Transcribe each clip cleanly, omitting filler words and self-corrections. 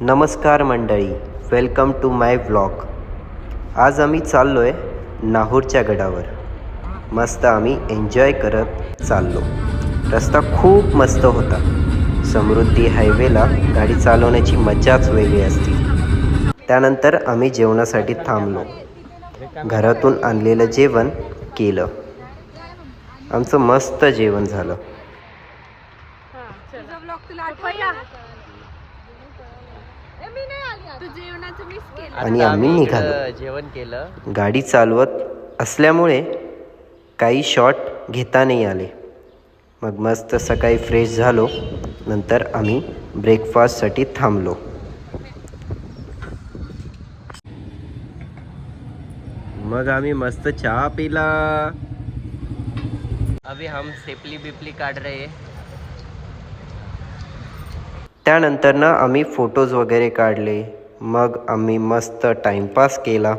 नमस्कार मंडळी, welcome to my vlog. आज आम्ही चाललो आहे नाहूरच्या गडावर. मस्त आम्ही एन्जॉय करत चाललो. रस्ता खूप मस्त होता. समृद्धी हायवेला गाडी चालवण्याची मजाच वेगळी असते. त्यानंतर आम्ही जेवणासाठी थांबलो. घरातून आणलेलं जेवण केलं. आमचं मस्त जेवण झालं. आणि आम्ही निघालो. जेवण केलं. गाडी चालवत असल्यामुळे काही शॉट घेता नाही आले. मग मस्त सकाळी फ्रेश झालो. नंतर आम्ही ब्रेकफास्टसाठी थांबलो. मग आम्ही मस्त चहा पिला. अभी हम सेपली बिपली काढ रहे. त्यानंतर ना आम्ही फोटोज वगैरे काढले. मग आम्ही मस्त टाइमपास केला.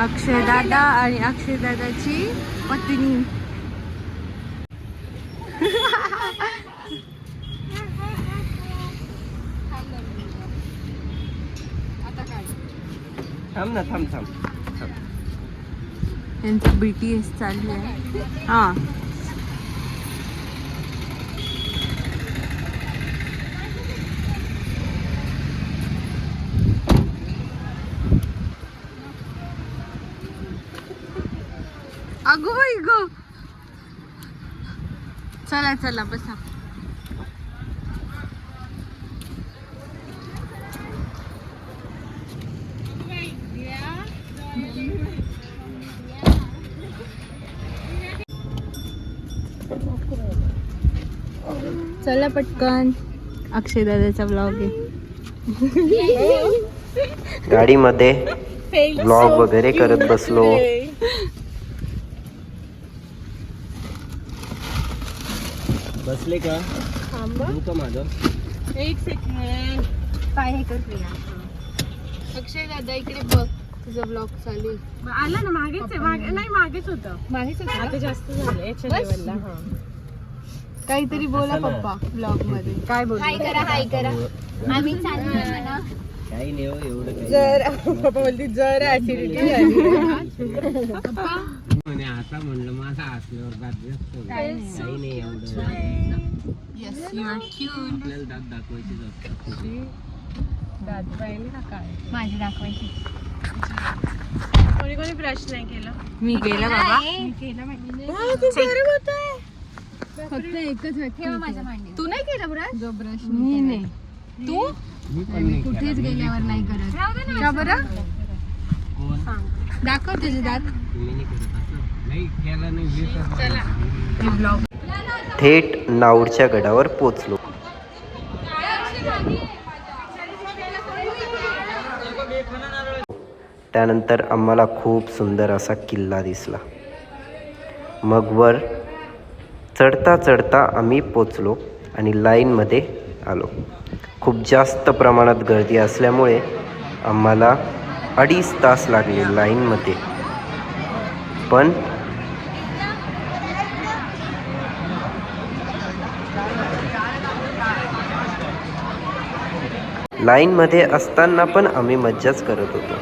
अक्षय दादा आणि अक्षय दादाची पत्नी. थांब ना, थांब. यांचा BTS चालू आहे. हा, अगो बाई गो. चला चला बसा. चला पटकन, अक्षय दादाचा ब्लॉग आहे. गाडीमध्ये ब्लॉग वगैरे करत बसलो. बसले का? येऊ का माझं? एक सेकंड. काय हे कर प्रिया. अक्षय दादा इकडे बघ, तुझा ब्लॉग चालू आहे. आला ना, मागेच आहे. नाही, मागेच होतं. माहितीच होतं आता का? जास्त झालं याच्या लेवलला. काहीतरी बोला पप्पा ब्लॉग मध्ये. काय बोल? हाय करा. आम्ही चाललो ना. काही नाही हो, एवढं काही जर पप्पा बोलती जर ऍसिडिटी झाली. म्हणे. आता म्हणलं माझा असल्यावर दात जास्त काही नाही एवढं. Yes, you are cute. आपल्याला दात दाखवायचीच असतात. दात पाहिजे का काय? माझी दाखवायची. कोणी ब्रश नाही केलं? मी गेला बाबा. फक्त एकच ठेवा माझ्या मांडी. तू नाही केला ब्रश? जो ब्रश मी नाही. तू मी पण नाही कुठेच केलं. गेल्यावर नाही करत. का बरं? कोण? दाखव तुझे दात. तुम्ही नाही करत असं? नाही केलं नाही. चला ब्लॉग. थेट नाऊरच्या गडावर पोचलो. त्यानंतर आम्हाला खूप सुंदर असा किल्ला दिसला. मग वर चढता आम्ही पोचलो आणि लाईनमध्ये आलो. खूप जास्त प्रमाणात गर्दी असल्यामुळे आम्हाला 2.5 तास लागले लाईनमध्ये. पण लाईनमध्ये असताना पण आम्ही मज्जाच करत होतो.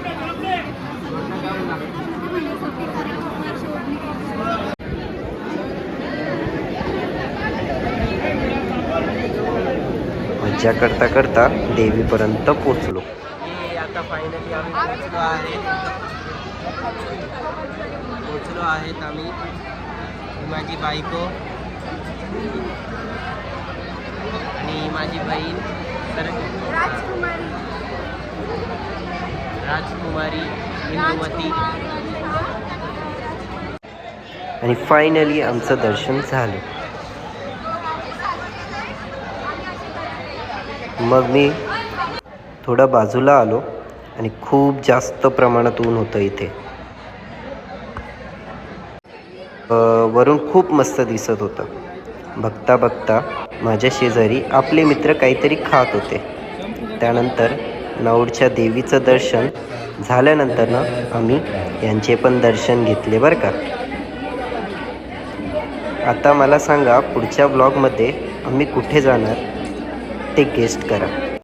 मज्जा करता देवीपर्यंत पोचलो. आता फायनली आम्ही पोचलो आहेत आम्ही. ही माझी बायको आणि माझी बहीण राजकुमारी इंदुमती. आणि फायनली आमचं दर्शन झालं. मग मी थोडा बाजूला आलो आणि खूप जास्त प्रमाणात ऊन होतं इथे. वरून खूप मस्त दिसत होतं. बघता माझ्या शेजारी आपले मित्र काहीतरी खात होते. त्यानंतर नाऊरच्या देवीचं दर्शन झाल्यानंतर आम्ही यांचे पण दर्शन घेतले बरं का. आता मला सांगा पुढच्या व्लॉगमध्ये आम्ही कुठे जाणार ते गेस्ट करा.